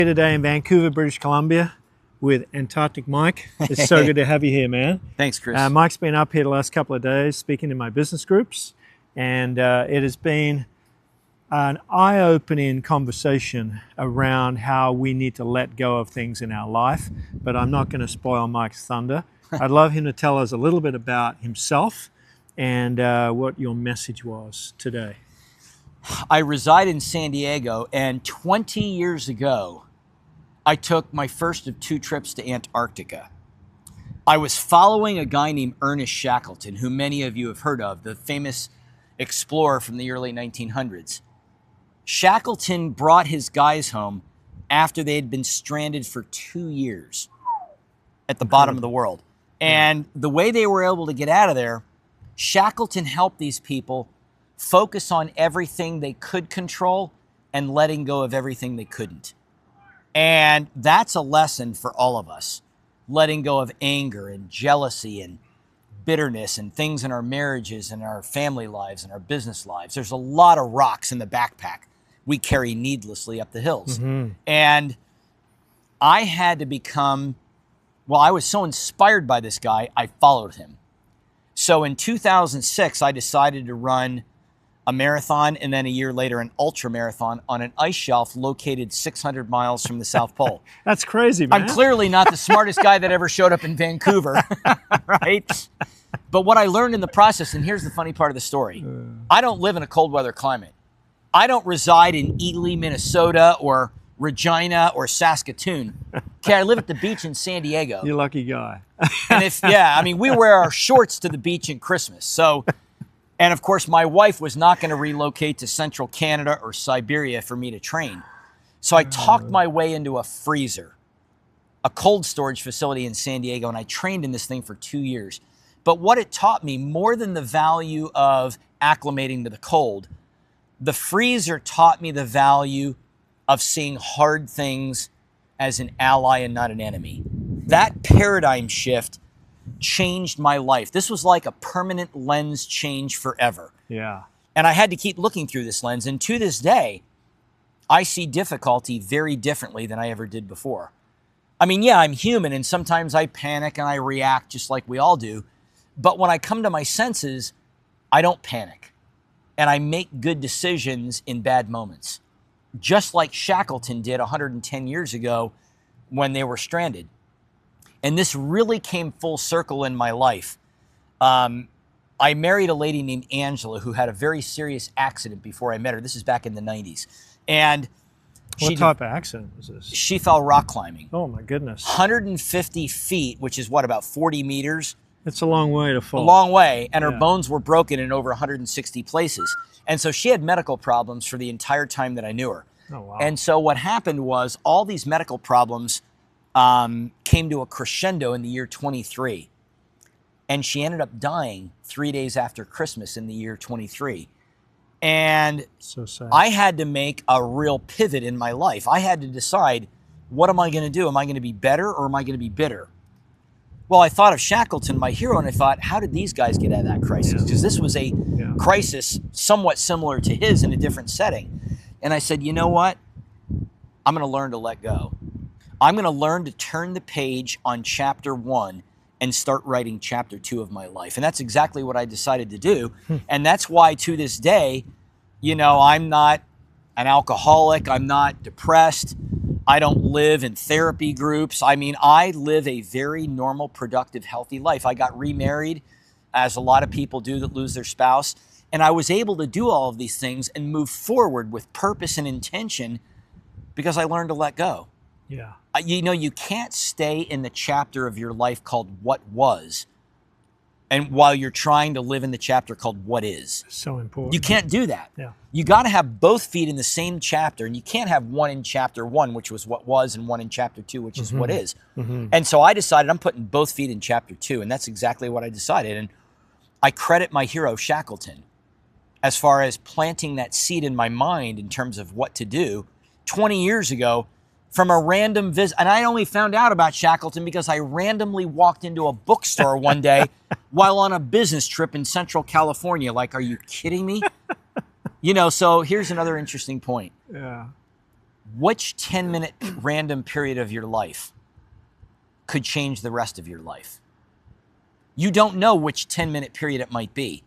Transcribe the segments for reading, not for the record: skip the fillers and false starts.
Here today in Vancouver, British Columbia with Antarctic Mike. It's so good to have you here, man. Thanks, Chris. Mike's been up here the last couple of days speaking in my business groups, and it has been an eye-opening conversation around how we need to let go of things in our life, but I'm not going to spoil Mike's thunder. I'd love him to tell us a little bit about himself and what your message was today. I reside in San Diego, and 20 years ago, I took my first of 2 trips to Antarctica. I was following a guy named Ernest Shackleton, who many of you have heard of, the famous explorer from the early 1900s. Shackleton brought his guys home after they had been stranded for 2 years at the bottom of the world. And the way they were able to get out of there, Shackleton helped these people focus on everything they could control and letting go of everything they couldn't. And that's a lesson for all of us. Letting go of anger and jealousy and bitterness and things in our marriages and our family lives and our business lives. There's a lot of rocks in the backpack we carry needlessly up the hills. And I had to become, well, I was so inspired by this guy, I followed him. So in 2006, I decided to run a marathon and then a year later an ultra marathon on an ice shelf located 600 miles from the South Pole. That's crazy, man. I'm clearly not the smartest guy that ever showed up in Vancouver, right? But what I learned in the process, and here's the funny part of the story, I don't live in a cold weather climate. I don't reside in Ely, Minnesota, or Regina, or Saskatoon. Okay, I live at the beach in San Diego. You're a lucky guy. And we wear our shorts to the beach in Christmas. So, and of course, my wife was not going to relocate to central Canada or Siberia for me to train. So I talked my way into a freezer, a cold storage facility in San Diego, and I trained in this thing for 2 years. But what it taught me, more than the value of acclimating to the cold, the freezer taught me the value of seeing hard things as an ally and not an enemy. That paradigm shift changed my life. This was like a permanent lens change forever. Yeah. And I had to keep looking through this lens. And to this day, I see difficulty very differently than I ever did before. I mean, yeah, I'm human, and sometimes I panic and I react just like we all do. But when I come to my senses, I don't panic. And I make good decisions in bad moments. Just like Shackleton did 110 years ago when they were stranded. And this really came full circle in my life. I married a lady named Angela who had a very serious accident before I met her. This is back in the 90s. And what type of accident was this? She fell rock climbing. Oh, my goodness. 150 feet, which is what, about 40 meters? It's a long way to fall. A long way. And her bones were broken in over 160 places. And so she had medical problems for the entire time that I knew her. Oh, wow. And so what happened was all these medical problems came to a crescendo in the year 23. And she ended up dying 3 days after Christmas in the year 23. And so sad. I had to make a real pivot in my life. I had to decide, what am I going to do? Am I going to be better or am I going to be bitter? Well, I thought of Shackleton, my hero, and I thought, how did these guys get out of that crisis? Because this was a crisis somewhat similar to his in a different setting. And I said, you know what? I'm going to learn to let go. I'm going to learn to turn the page on chapter 1 and start writing chapter 2 of my life. And that's exactly what I decided to do. And that's why to this day, you know, I'm not an alcoholic. I'm not depressed. I don't live in therapy groups. I mean, I live a very normal, productive, healthy life. I got remarried, as a lot of people do that lose their spouse. And I was able to do all of these things and move forward with purpose and intention because I learned to let go. Yeah. You know, you can't stay in the chapter of your life called what was, and while you're trying to live in the chapter called what is. So important. You can't do that. Yeah. You got to have both feet in the same chapter, and you can't have one in chapter 1, which was what was, and one in chapter 2, which is what is. And so I decided I'm putting both feet in chapter 2, and that's exactly what I decided. And I credit my hero Shackleton as far as planting that seed in my mind in terms of what to do 20 years ago from a random visit. And I only found out about Shackleton because I randomly walked into a bookstore one day while on a business trip in Central California. Like, are you kidding me? You know, so here's another interesting point. Yeah. which 10-minute random period of your life could change the rest of your life? You don't know which 10-minute period it might be.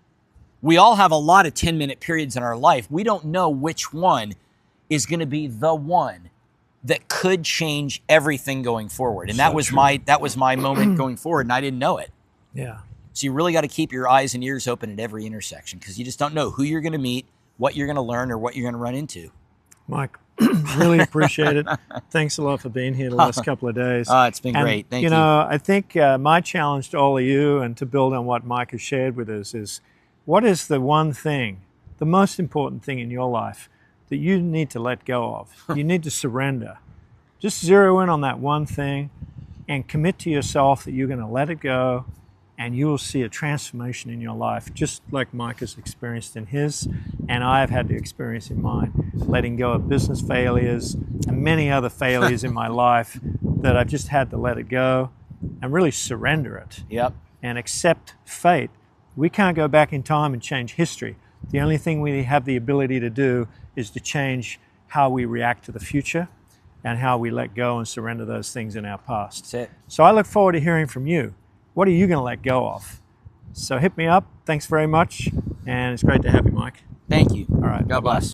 We all have a lot of 10-minute periods in our life. We don't know which one is going to be the one that could change everything going forward. And that was my moment going forward, and I didn't know it. Yeah. So you really got to keep your eyes and ears open at every intersection, because you just don't know who you're going to meet, what you're going to learn, or what you're going to run into. Mike, really appreciate it. Thanks a lot for being here the last couple of days. It's been great. Thank you. You know, I think my challenge to all of you, and to build on what Mike has shared with us, is what is the one thing, the most important thing in your life that you need to let go of? You need to surrender. Just zero in on that one thing and commit to yourself that you're going to let it go, and you will see a transformation in your life, just like Mike has experienced in his, and I've had to experience in mine, letting go of business failures and many other failures in my life that I've just had to let it go and really surrender it. Yep. And accept fate. We can't go back in time and change history. The only thing we have the ability to do is to change how we react to the future and how we let go and surrender those things in our past. That's it. So I look forward to hearing from you. What are you going to let go of? So hit me up. Thanks very much. And it's great to have you, Mike. Thank you. All right. God bless.